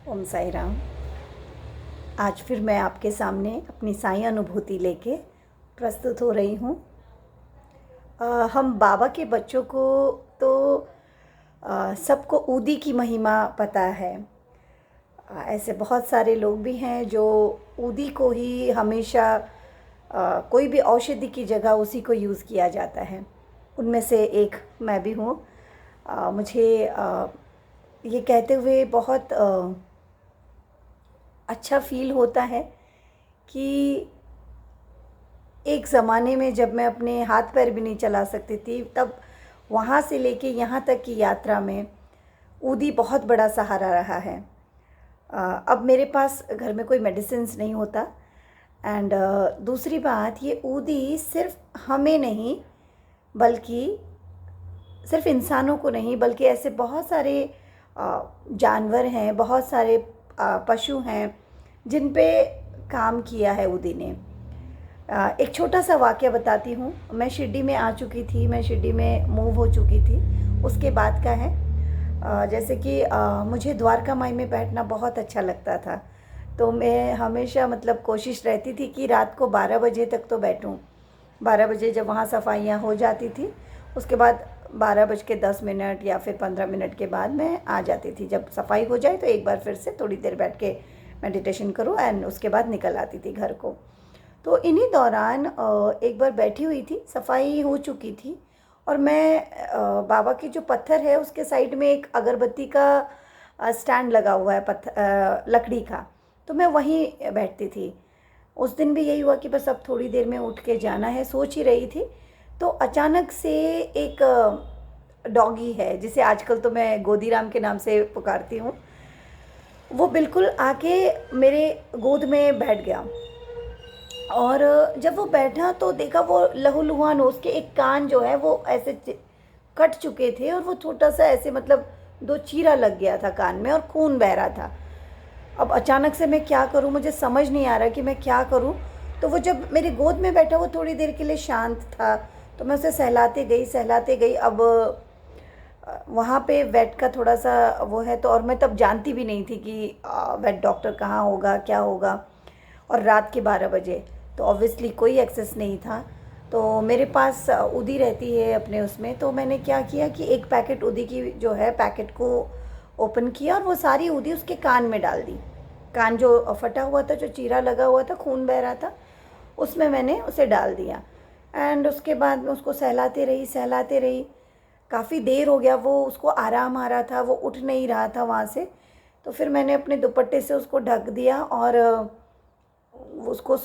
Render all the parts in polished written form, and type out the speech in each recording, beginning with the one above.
ओम साई राम। आज फिर मैं आपके सामने अपनी साई अनुभूति लेके प्रस्तुत हो रही हूँ। हम बाबा के बच्चों को तो सबको ऊदी की महिमा पता है। ऐसे बहुत सारे लोग भी हैं जो ऊदी को ही हमेशा कोई भी औषधि की जगह उसी को यूज़ किया जाता है। उनमें से एक मैं भी हूँ। मुझे ये कहते हुए बहुत अच्छा फ़ील होता है कि एक ज़माने में जब मैं अपने हाथ पैर भी नहीं चला सकती थी, तब वहाँ से लेके यहाँ तक की यात्रा में ऊदी बहुत बड़ा सहारा रहा है। अब मेरे पास घर में कोई मेडिसिन्स नहीं होता। एंड दूसरी बात, ये ऊदी सिर्फ हमें नहीं, बल्कि सिर्फ इंसानों को नहीं, बल्कि ऐसे बहुत सारे जानवर हैं, बहुत सारे पशु हैं जिन पे काम किया है ऊदी ने। एक छोटा सा वाक़या बताती हूँ। मैं शिरडी में आ चुकी थी, मैं शिरडी में मूव हो चुकी थी, उसके बाद का है। जैसे कि मुझे द्वारका माई में बैठना बहुत अच्छा लगता था, तो मैं हमेशा मतलब कोशिश रहती थी कि रात को 12 बजे तक तो बैठूँ। 12 बजे जब वहाँ सफाइयाँ हो जाती थी, उसके बाद 12:10 या फिर 15 मिनट के बाद मैं आ जाती थी। जब सफाई हो जाए तो एक बार फिर से थोड़ी देर बैठ के मेडिटेशन करो एंड उसके बाद निकल आती थी घर को। तो इन्हीं दौरान एक बार बैठी हुई थी, सफाई हो चुकी थी, और मैं बाबा के जो पत्थर है उसके साइड में एक अगरबत्ती का स्टैंड लगा हुआ है, पत्थर लकड़ी का, तो मैं वहीं बैठती थी। उस दिन भी यही हुआ कि बस अब थोड़ी देर में उठ के जाना है, सोच ही रही थी, तो अचानक से एक डॉगी है जिसे आजकल तो मैं गोदीराम के नाम से पुकारती हूँ, वो बिल्कुल आके मेरे गोद में बैठ गया। और जब वो बैठा तो देखा वो लहूलुहान हो, उसके एक कान जो है वो ऐसे कट चुके थे और वो छोटा सा ऐसे मतलब 2 चीरा लग गया था कान में और खून बह रहा था। अब अचानक से मैं क्या करूं, मुझे समझ नहीं आ रहा कि मैं क्या करूं। तो वो जब मेरी गोद में बैठा, वो थोड़ी देर के लिए शांत था, तो मैं उसे सहलाते गई। अब वहाँ पे वेट का थोड़ा सा वो है, तो और मैं तब जानती भी नहीं थी कि वेट डॉक्टर कहाँ होगा, क्या होगा, और रात के 12 बजे, तो ऑब्वियसली कोई एक्सेस नहीं था। तो मेरे पास ऊदी रहती है अपने उसमें, तो मैंने क्या किया कि एक पैकेट ऊदी की जो है, पैकेट को ओपन किया और वो सारी ऊदी उसके कान में डाल दी। कान जो फटा हुआ था, जो चीरा लगा हुआ था, खून बह रहा था, उसमें मैंने उसे डाल दिया। एंड उसके बाद मैं उसको सहलाते रही। काफ़ी देर हो गया, वो उसको आराम आ रहा था, वो उठ नहीं रहा था वहाँ से। तो फिर मैंने अपने दुपट्टे से उसको ढक दिया और उसको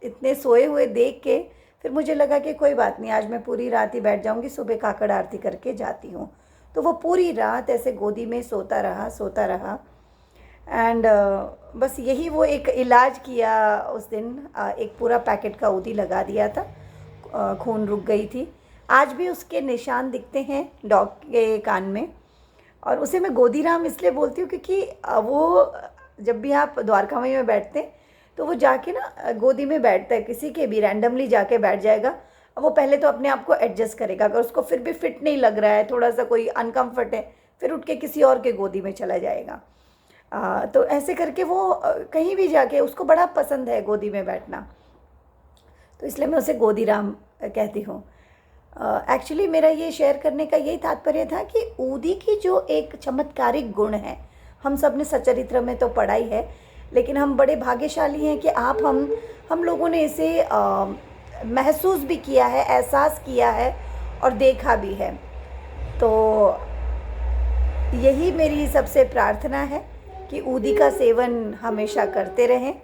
इतने सोए हुए देख के फिर मुझे लगा कि कोई बात नहीं, आज मैं पूरी रात ही बैठ जाऊँगी, सुबह काकड़ आरती करके जाती हूँ। तो वो पूरी रात ऐसे गोदी में सोता रहा। एंड बस यही वो एक इलाज किया उस दिन। एक पूरा पैकेट का ऊदी लगा दिया था, खून रुक गई थी। आज भी उसके निशान दिखते हैं डॉग के कान में। और उसे मैं गोदीराम इसलिए बोलती हूँ क्योंकि वो जब भी आप द्वारका माई में बैठते हैं तो वो जाके ना गोदी में बैठता है, किसी के भी रैंडमली जाके बैठ जाएगा। अब वो पहले तो अपने आप को एडजस्ट करेगा, अगर उसको फिर भी फिट नहीं लग रहा है, थोड़ा सा कोई अनकम्फर्ट है, फिर उठ के किसी और के गोदी में चला जाएगा। तो ऐसे करके वो कहीं भी जाके, उसको बड़ा पसंद है गोदी में बैठना, तो इसलिए मैं उसे गोदीराम कहती हूँ। एक्चुअली मेरा ये शेयर करने का यही तात्पर्य था कि ऊदी की जो एक चमत्कारिक गुण है, हम सब ने सचरित्र में तो पढ़ा ही है, लेकिन हम बड़े भाग्यशाली हैं कि हम लोगों ने इसे महसूस भी किया है, एहसास किया है और देखा भी है। तो यही मेरी सबसे प्रार्थना है कि ऊदी का सेवन हमेशा करते रहें।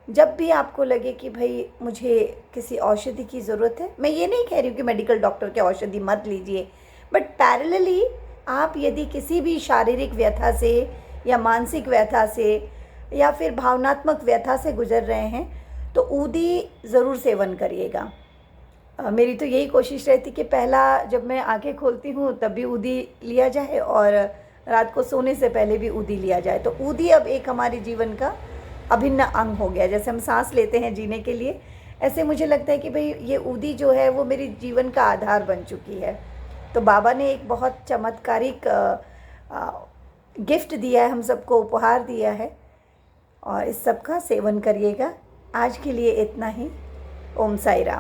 जब भी आपको लगे कि भाई मुझे किसी औषधि की ज़रूरत है, मैं ये नहीं कह रही हूँ कि मेडिकल डॉक्टर के औषधि मत लीजिए, बट पैरेलली आप यदि किसी भी शारीरिक व्यथा से या मानसिक व्यथा से या फिर भावनात्मक व्यथा से गुजर रहे हैं, तो ऊदी ज़रूर सेवन करिएगा। मेरी तो यही कोशिश रहती कि पहला जब मैं आंखें खोलती हूँ तब भी ऊदी लिया जाए और रात को सोने से पहले भी ऊदी लिया जाए। तो ऊदी अब एक हमारे जीवन का अभिन्न अंग हो गया। जैसे हम सांस लेते हैं जीने के लिए, ऐसे मुझे लगता है कि भाई ये ऊदी जो है वो मेरी जीवन का आधार बन चुकी है। तो बाबा ने एक बहुत चमत्कारिक गिफ्ट दिया है, हम सबको उपहार दिया है, और इस सब का सेवन करिएगा। आज के लिए इतना ही। ओम साई राम।